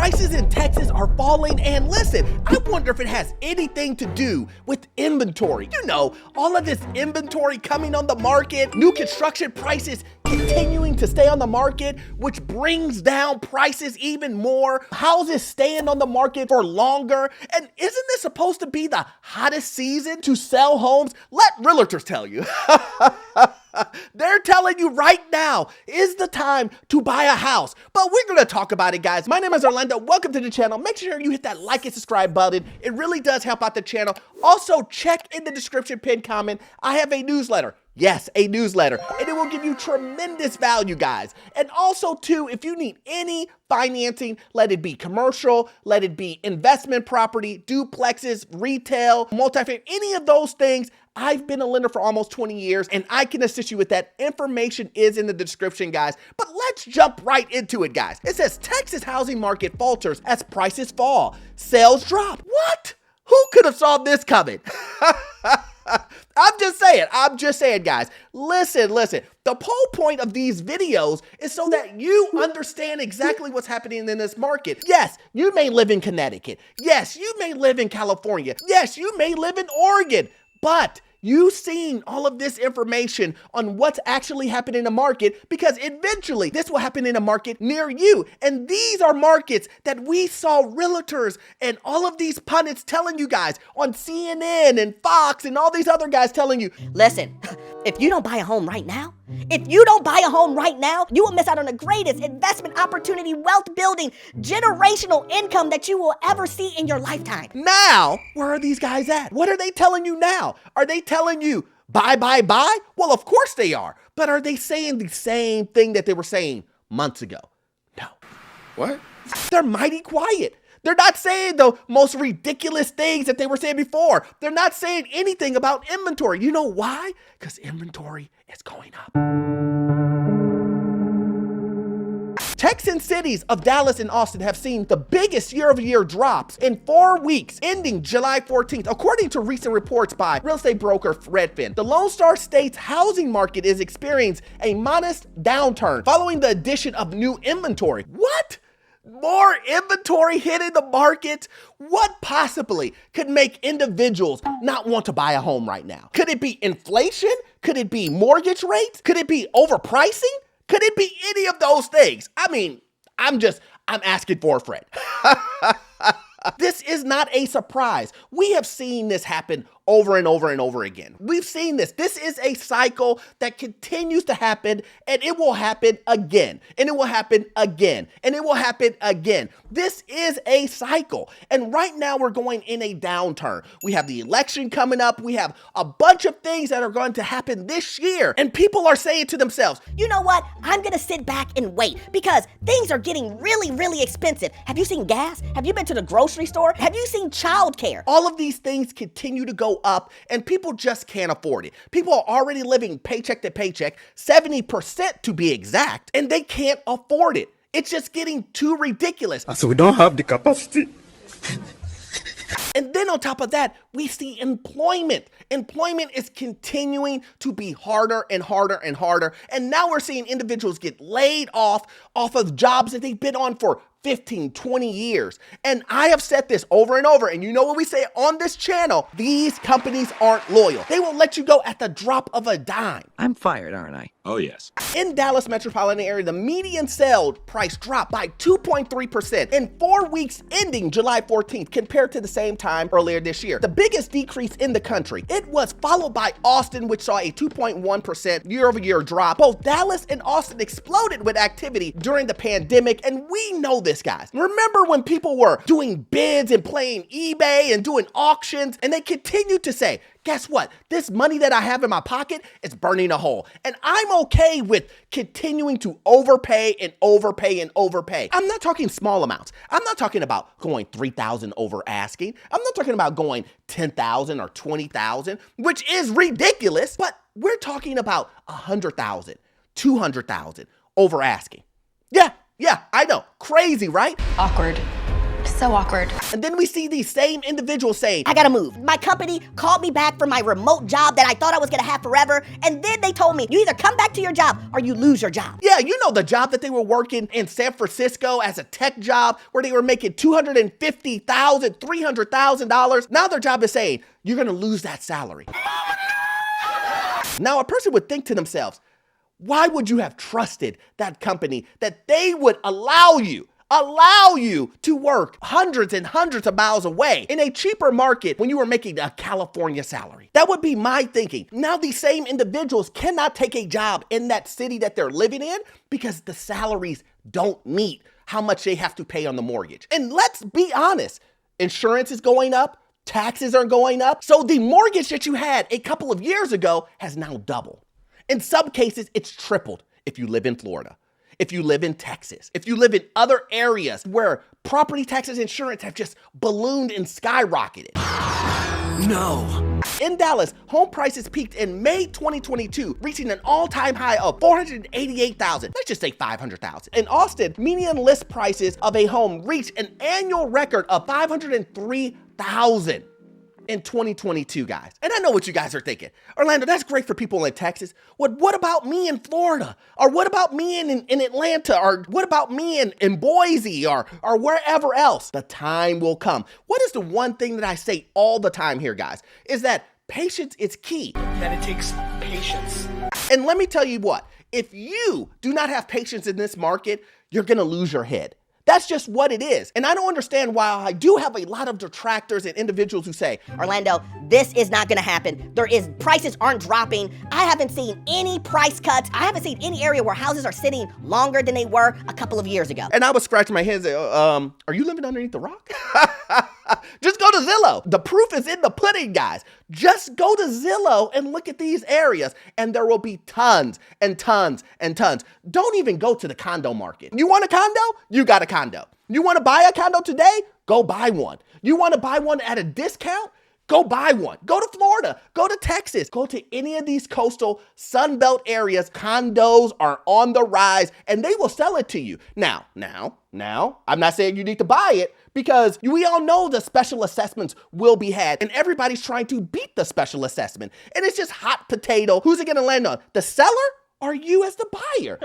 Prices in Texas are falling, and listen, I wonder if it has anything to do with inventory. You know, all of this inventory coming on the market, new construction prices continuing to stay on the market, which brings down prices even more. Houses staying on the market for longer. And isn't this supposed to be the hottest season to sell homes? Let realtors tell you. They're telling you right now is the time to buy a house. But we're going to talk about it, guys. My name is Orlando. Welcome to the channel. Make sure you hit that like and subscribe button. It really does help out the channel. Also, check in the description pinned comment. I have a newsletter. Yes, a newsletter, and it will give you tremendous value, guys. And also, too, if you need any financing, let it be commercial, let it be investment property, duplexes, retail, multifamily, any of those things, I've been a lender for almost 20 years, and I can assist you with that. Information is in the description, guys. But let's jump right into it, guys. It says, Texas housing market falters as prices fall. Sales drop. What? Who could have saw this coming? I'm just saying, guys. Listen. The whole point of these videos is so that you understand exactly what's happening in this market. Yes, you may live in Connecticut. Yes, you may live in California. Yes, you may live in Oregon. But you've seen all of this information on what's actually happening in the market, because eventually this will happen in a market near you. And these are markets that we saw realtors and all of these pundits telling you guys on CNN and Fox and all these other guys telling you, listen, if you don't buy a home right now, you will miss out on the greatest investment opportunity, wealth building, generational income that you will ever see in your lifetime. Now, where are these guys at? What are they telling you now? Are they telling you buy? Well, of course they are. But are they saying the same thing that they were saying months ago? No. What? They're mighty quiet. They're not saying the most ridiculous things that they were saying before. They're not saying anything about inventory. You know why? Because inventory is going up. Texan cities of Dallas and Austin have seen the biggest year-over-year drops in 4 weeks, ending July 14th, according to recent reports by real estate broker Redfin. The Lone Star State's housing market is experiencing a modest downturn following the addition of new inventory. What? More inventory hitting the market? What possibly could make individuals not want to buy a home right now? Could it be inflation? Could it be mortgage rates? Could it be overpricing? Could it be any of those things? I mean, I'm asking for a friend. This is not a surprise. We have seen this happen over and over and over again. We've seen this. This is a cycle that continues to happen, and it will happen again, and it will happen again, and it will happen again. This is a cycle, and right now we're going in a downturn. We have the election coming up. We have a bunch of things that are going to happen this year, and people are saying to themselves, you know what? I'm gonna sit back and wait because things are getting really, really expensive. Have you seen gas? Have you been to the grocery store? Have you seen childcare? All of these things continue to go up, and people just can't afford it. People are already living paycheck to paycheck, 70% to be exact, and they can't afford it. It's just getting too ridiculous. So we don't have the capacity. And then on top of that, we see employment. Employment is continuing to be harder and harder and harder. And now we're seeing individuals get laid off of jobs that they've been on for 15, 20 years. And I have said this over and over, and you know what we say on this channel, these companies aren't loyal. They will let you go at the drop of a dime. I'm fired, aren't I? Oh, yes. In Dallas metropolitan area, the median sale price dropped by 2.3% in 4 weeks ending July 14th compared to the same time earlier this year. The biggest decrease in the country. It was followed by Austin, which saw a 2.1% year-over-year drop. Both Dallas and Austin exploded with activity during the pandemic, and we know this, guys. Remember when people were doing bids and playing eBay and doing auctions, and they continued to say, guess what? This money that I have in my pocket is burning a hole. And I'm okay with continuing to overpay and overpay and overpay. I'm not talking small amounts. I'm not talking about going 3,000 over asking. I'm not talking about going 10,000 or 20,000, which is ridiculous, but we're talking about 100,000, 200,000 over asking. Yeah, I know. Crazy, right? Awkward. So awkward. And then we see these same individuals saying, I gotta move. My company called me back for my remote job that I thought I was gonna have forever, and then they told me, you either come back to your job or you lose your job. yeah, you know the job that they were working in San Francisco as a tech job where they were making $250,000, $300,000. Now their job is saying, you're gonna lose that salary. Now a person would think to themselves, why would you have trusted that company that they would allow you to work hundreds and hundreds of miles away in a cheaper market when you were making a California salary? That would be my thinking. Now these same individuals cannot take a job in that city that they're living in because the salaries don't meet how much they have to pay on the mortgage. And let's be honest, insurance is going up, taxes are going up. So the mortgage that you had a couple of years ago has now doubled. In some cases, it's tripled if you live in Florida, if you live in Texas, if you live in other areas where property taxes, insurance have just ballooned and skyrocketed. No. In Dallas, home prices peaked in May 2022, reaching an all-time high of $488,000. Let's just say $500,000. In Austin, median list prices of a home reached an annual record of $503,000. in 2022, guys. And I know what you guys are thinking. Orlando, that's great for people in Texas. What about me in Florida? Or what about me in Atlanta? Or what about me in Boise or wherever else? The time will come. What is the one thing that I say all the time here, guys? Is that patience is key. That it takes patience. And let me tell you what, if you do not have patience in this market, you're gonna lose your head. That's just what it is. And I don't understand why I do have a lot of detractors and individuals who say, Orlando, this is not gonna happen. Prices aren't dropping. I haven't seen any price cuts. I haven't seen any area where houses are sitting longer than they were a couple of years ago. and I was scratching my head and say, are you living underneath the rock? Just go to Zillow. The proof is in the pudding, guys. Just go to Zillow and look at these areas and there will be tons and tons and tons. Don't even go to the condo market. You want a condo? You got a condo. You want to buy a condo today? Go buy one. You want to buy one at a discount? Go buy one. Go to Florida. Go to Texas. Go to any of these coastal Sunbelt areas. Condos are on the rise and they will sell it to you. Now, I'm not saying you need to buy it because we all know the special assessments will be had and everybody's trying to beat the special assessment. And it's just hot potato. Who's it going to land on? The seller or you as the buyer?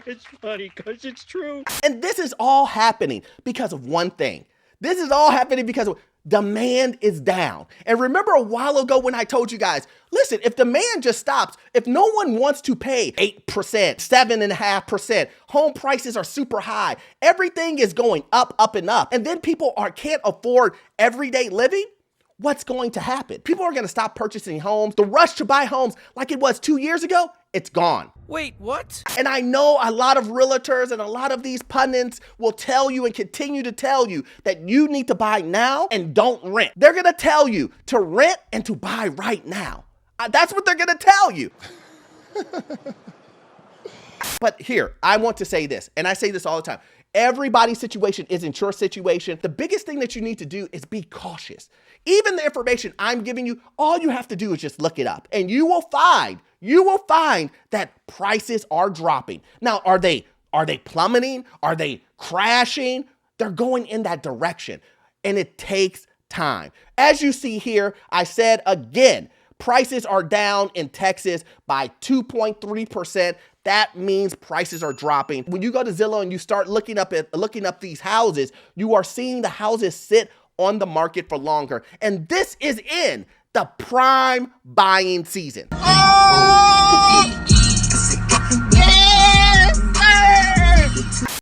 It's funny because it's true. And this is all happening because of one thing. This is all happening because of demand is down. And remember a while ago when I told you guys, listen, if demand just stops, if no one wants to pay 8%, 7.5%, home prices are super high, everything is going up, and up, and then people can't afford everyday living, what's going to happen? People are going to stop purchasing homes. The rush to buy homes like it was 2 years ago, it's gone. Wait, what? And I know a lot of realtors and a lot of these pundits will tell you and continue to tell you that you need to buy now and don't rent. They're going to tell you to rent and to buy right now. That's what they're going to tell you. But here, I want to say this, and I say this all the time. Everybody's situation isn't your situation. The biggest thing that you need to do is be cautious. Even the information I'm giving you, all you have to do is just look it up and you will find that prices are dropping. Now, are they plummeting? Are they crashing? They're going in that direction and it takes time. As you see here, I said again, prices are down in Texas by 2.3%. That means prices are dropping. When you go to Zillow and you start looking up these houses, you are seeing the houses sit on the market for longer. And this is in the prime buying season.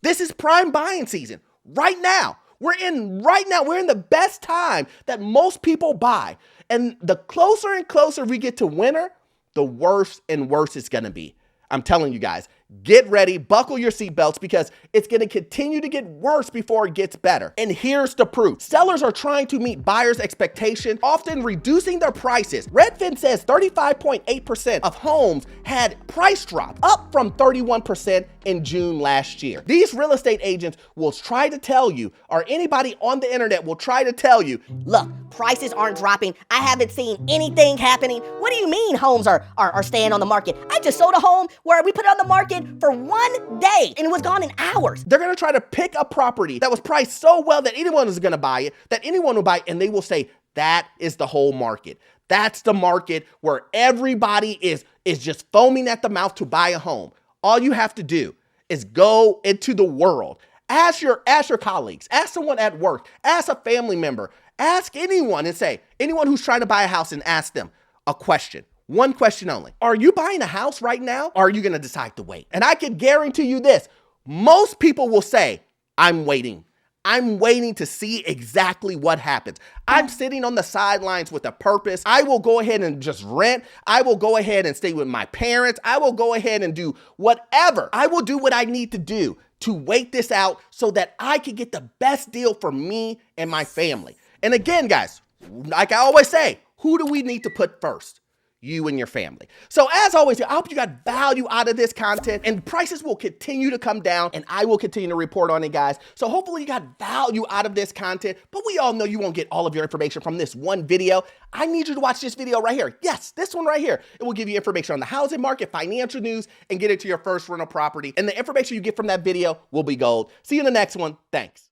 This is prime buying season right now. We're in the best time that most people buy. And the closer and closer we get to winter, the worse and worse it's gonna be. I'm telling you guys, get ready, buckle your seatbelts because it's gonna continue to get worse before it gets better. And here's the proof. Sellers are trying to meet buyers' expectation, often reducing their prices. Redfin says 35.8% of homes had price drop, up from 31% in June last year. These real estate agents will try to tell you, or anybody on the internet will try to tell you, look, prices aren't dropping. I haven't seen anything happening. What do you mean homes are staying on the market? I just sold a home where we put it on the market for 1 day and it was gone in hours. they're gonna try to pick a property that was priced so well that anyone is gonna buy it, that anyone will buy it, and they will say, that is the whole market. That's the market where everybody is just foaming at the mouth to buy a home. All you have to do is go into the world. Ask your colleagues, ask someone at work, ask a family member, ask anyone and say, anyone who's trying to buy a house, and ask them a question. One question only. Are you buying a house right now, or are you gonna decide to wait? And I can guarantee you this, most people will say, I'm waiting. I'm waiting to see exactly what happens. I'm sitting on the sidelines with a purpose. I will go ahead and just rent. I will go ahead and stay with my parents. I will go ahead and do whatever. I will do what I need to do to wait this out so that I can get the best deal for me and my family. And again, guys, like I always say, who do we need to put first? You and your family. So as always, I hope you got value out of this content, and prices will continue to come down, and I will continue to report on it, guys. So hopefully you got value out of this content, but we all know you won't get all of your information from this one video. I need you to watch this video right here. Yes, this one right here. It will give you information on the housing market, financial news, and get into your first rental property. And the information you get from that video will be gold. See you in the next one. Thanks.